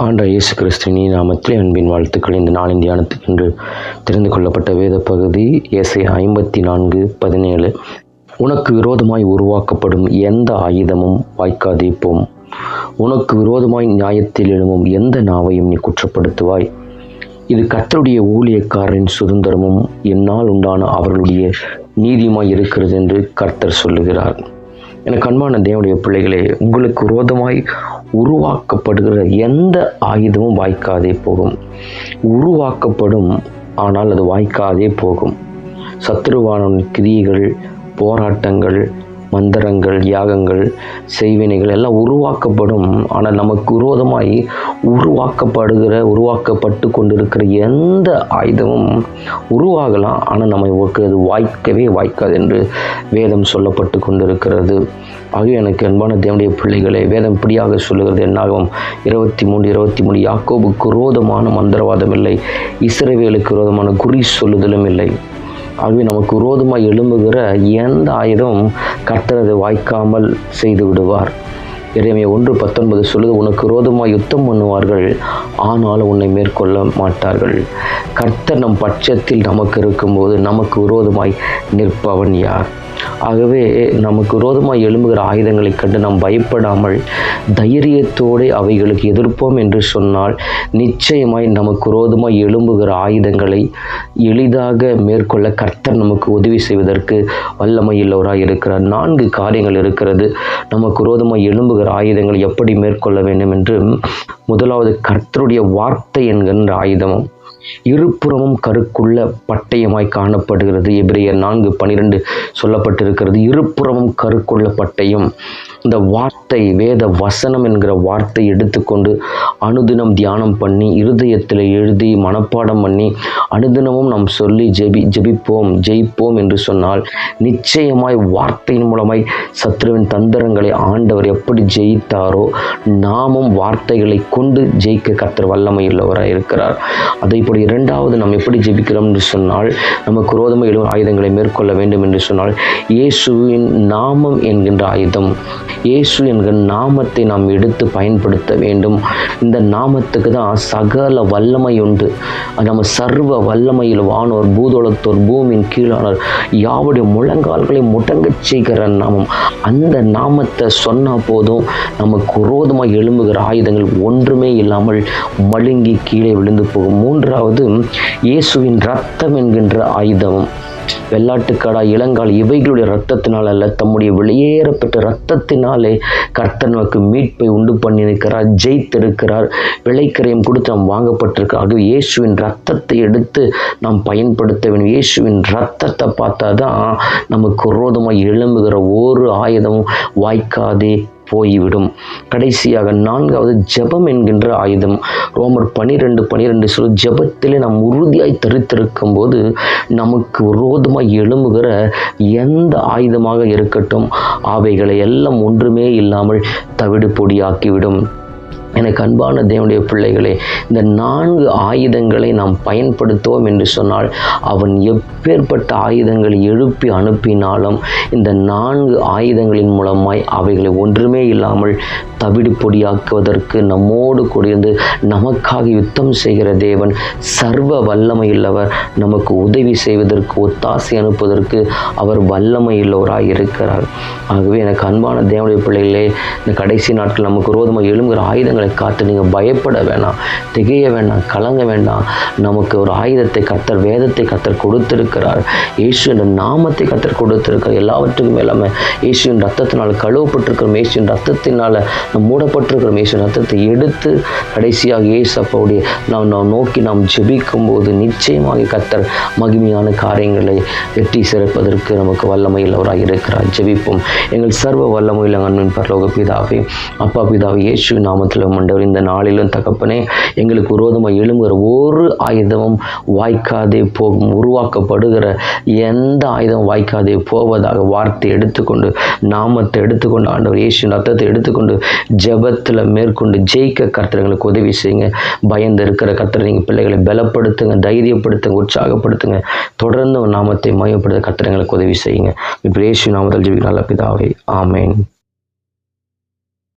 ஆண்டவர் இயேசு கிறிஸ்துவின் நாமத்தில் அன்பின் வாழ்த்துக்கள். இந்த நாளின் தியானத்துக்கென்று தெரிந்து கொள்ளப்பட்ட வேத பகுதி ஏசாயா 54:17. உனக்கு விரோதமாய் உருவாக்கப்படும் எந்த ஆயுதமும் வாய்க்காதே போம். உனக்கு விரோதமாய் நியாயத்தில் எழும்பும் எந்த நாவையும் நீ குற்றப்படுத்துவாய். இது கர்த்தருடைய ஊழியக்காரரின் சுதந்திரமும் என்னால் உண்டான அவர்களுடைய நீதியுமாய் இருக்கிறது என்று கர்த்தர் சொல்லுகிறார். எனக்கு அன்பான தேவனுடைய பிள்ளைகளே, உங்களுக்கு விரோதமாய் உருவாக்கப்படுகிற எந்த ஆயுதமும் வாய்க்காதே போகும். உருவாக்கப்படும், ஆனால் அது வாய்க்காதே போகும். சத்துருவான கிரியைகள், போராட்டங்கள், மந்திரங்கள், யாகங்கள், செய்வினைகள் எல்லாம் உருவாக்கப்படும். ஆனால் நமக்கு விரோதமாய் உருவாக்கப்பட்டு கொண்டிருக்கிற எந்த ஆயுதமும் உருவாகலாம், ஆனால் நமக்கு அது வாய்க்காது என்று வேதம் சொல்லப்பட்டு கொண்டிருக்கிறது. ஆகவே எனக்கு அன்பான தேவனுடைய பிள்ளைகளே, வேதம் இப்படியாக சொல்லுகிறது. என்னாகும் 23:23, யாக்கோபுக்கு விரோதமான மந்திரவாதம் இல்லை, இஸ்ரவேலுக்கு விரோதமான குறி சொல்லுதலும் இல்லை. ஆகவே நமக்கு விரோதமாக எழும்புகிற எந்த ஆயுதம் கர்த்தர் அதை வாய்க்காமல் செய்து விடுவார். எரேமியா 1:19 சொல்லுது, உனக்கு விரோதமாக யுத்தம் பண்ணுவார்கள், ஆனால் உன்னை மேற்கொள்ள மாட்டார்கள். கர்த்தர் நம் பட்சத்தில் நமக்கு இருக்கும்போது நமக்கு விரோதமாய் நிற்பவன் யார்? ஆகவே நமக்கு விரோதமாக எழும்புகிற ஆயுதங்களை கண்டு நாம் பயப்படாமல் தைரியத்தோடு அவைகளுக்கு எதிர்ப்போம் என்று சொன்னால் நிச்சயமாய் நமக்கு விரோதமாக எழும்புகிற ஆயுதங்களை எளிதாக மேற்கொள்ள கர்த்தர் நமக்கு உதவி செய்வதற்கு வல்லமையுள்ளவராக இருக்கிறார். 4 காரியங்கள் இருக்கிறது. நமக்கு விரோதமாக எழும்புகிற ஆயுதங்களை எப்படி மேற்கொள்ள வேண்டும் என்று. முதலாவது, கர்த்தருடைய வார்த்தை என்கின்ற ஆயுதமும் இருபுறமும் கருக்குள்ள பட்டயமாய் காணப்படுகிறது. எபிரேயர் 4:12 சொல்லப்பட்டிருக்கிறது. இருபுறமும் கருக்குள்ள பட்டயம். இந்த வார்த்தை, வேத வசனம் என்கிற வார்த்தை எடுத்துக்கொண்டு அனுதினம் தியானம் பண்ணி இருதயத்தில் எழுதி மனப்பாடம் பண்ணி அனுதினமும் நாம் சொல்லி ஜெயிப்போம் என்று சொன்னால் நிச்சயமாய் வார்த்தையின் மூலமாய் சத்ருவின் தந்திரங்களை ஆண்டவர் எப்படி ஜெயித்தாரோ நாமும் வார்த்தைகளை கொண்டு ஜெயிக்க கர்த்தர் வல்லமையுள்ளவராக இருக்கிறார். அதே போல இரண்டாவது, நாம் எப்படி ஜெபிக்கிறோம் என்று சொன்னால், நமக்கு விரோதமாக எழும் ஆயுதங்களை மேற்கொள்ள வேண்டும் என்று சொன்னால் இயேசுவின் நாமம் என்கின்ற ஆயுதம், இயேசு என்கிற நாமத்தை நாம் எடுத்து பயன்படுத்த வேண்டும். இந்த நாமத்துக்கு தான் சகல வல்லமை உண்டு. நம்ம சர்வ வல்லமையில் வானோர், பூதோளத்தோர், பூமியின் கீழானோர் யாவுடைய முழங்கால்களை முடங்கச் செய்கிற நாமம். அந்த நாமத்தை சொன்னால் போதும், நமக்கு விரோதமாக எழும்புகிற ஆயுதங்கள் ஒன்றுமே இல்லாமல் மழுங்கி கீழே விழுந்து போகும். மூன்றாவது, இயேசுவின் இரத்தம் என்கின்ற ஆயுதம். வெள்ளாட்டுக்கடா, இளங்கால் இவைகளுடைய இரத்தத்தினால் அல்ல, தம்முடைய வெளியேறப்பட்ட இரத்தத்தினாலே கர்த்தர் நமக்கு மீட்பை உண்டு பண்ணியிருக்கிறார், ஜெயித்திருக்கிறார், விலைக்கரையும் கொடுத்து நாம் வாங்கப்பட்டிருக்கிறார். ஆகவே இயேசுவின் இரத்தத்தை எடுத்து நாம் பயன்படுத்த வேண்டும். இயேசுவின் இரத்தத்தை பார்த்தா தான் நமக்கு விரோதமாக எழும்புகிற ஒரு ஆயுதமும் வாய்க்காதே போய்விடும். கடைசியாக 4வது, ஜெபம் என்கின்ற ஆயுதம். ரோமர் 12:12 சொல்லி, ஜெபத்திலே நாம் உறுதியாய் தரித்திருக்கும் போது நமக்கு விரோதமாக எழும்புகிற எந்த ஆயுதமாக இருக்கட்டும் அவைகளை எல்லாம் ஒன்றுமே இல்லாமல் தவிடு பொடியாக்கிவிடும். எனக்கு அன்பான தேவனுடைய பிள்ளைகளே, இந்த 4 ஆயுதங்களை நாம் பயன்படுத்துவோம் என்று சொன்னால் அவன் எப்பேற்பட்ட ஆயுதங்களை எழுப்பி அனுப்பினாலும் இந்த 4 ஆயுதங்களின் மூலமாய் அவைகளை ஒன்றுமே இல்லாமல் தவிடு பொடியாக்குவதற்கு நம்மோடு கூடியிருந்து நமக்காக யுத்தம் செய்கிற தேவன் சர்வ வல்லமையுள்ளவர். நமக்கு உதவி செய்வதற்கு, ஒத்தாசை அனுப்புவதற்கு அவர் வல்லமையுள்ளவராக இருக்கிறார். ஆகவே எனக்கு அன்பான தேவனுடைய பிள்ளைகளே, இந்த கடைசி நாட்கள் நமக்கு விரோதமாக எழும்புகிற ஆயுதங்களை காத்து நீங்கள் பயப்பட வேணாம், திகைய வேண்டாம், கலங்க வேண்டாம். நமக்கு ஒரு ஆயுதத்தை கர்த்தர், வேதத்தை கர்த்தர் கொடுத்திருக்கிறார். இயேசு என்ற நாமத்தை கர்த்தர் கொடுத்திருக்கிறார். எல்லாவற்றுக்கும் எல்லாமே இயேசுவின் ரத்தத்தினால் கழுவப்பட்டிருக்கிறோம். இயேசுவின் ரத்தத்தினால் நாம் மூடப்பட்டிருக்கிறோம். இயேசுவின் ரத்தத்தை எடுத்து கடைசியாக இயேசு அப்பாவுடைய நாம் நோக்கி நாம் ஜெபிக்கும் போது நிச்சயமாக கர்த்தர் மகிமையான காரியங்களை வெற்றி சிறப்பதற்கு நமக்கு வல்லமையுள்ளவராக இருக்கிறார். ஜெபிப்போம். எங்கள் சர்வ வல்லமையுள்ள அன்பின் பரலோக பிதாவே, அப்பா பிதாவே, இயேசுவின் நாமத்தில் ஆண்டவர், இந்த நாளிலும் தகப்பனே, எங்களுக்கு விரோதமாக எழும்புகிற ஒரு ஆயுதமும் வாய்க்காதே போகும். உருவாக்கப்படுகிற எந்த ஆயுதமும் வாய்க்காதே போவதாக வார்த்தை எடுத்துக்கொண்டு, நாமத்தை எடுத்துக்கொண்டு, ஆண்டவர் இயேசுவின் ரத்தத்தை எடுத்துக்கொண்டு ஜெபத்தில் மேற்கொண்டு ஜெயிக்க கர்த்தர் எங்களுக்கு உதவி செய்யுங்க. பயந்து இருக்கிற கர்த்தர் நீங்கள் பிள்ளைகளை பலப்படுத்துங்க, தைரியப்படுத்துங்க, உற்சாகப்படுத்துங்க. தொடர்ந்து நாமத்தை மையப்படுத்த கர்த்தர் எங்களுக்கு உதவி செய்யுங்க. இப்போ இயேசு நாமத்தில் ஜெபிக்கிற நல்ல பிதாவே, ஆமென்.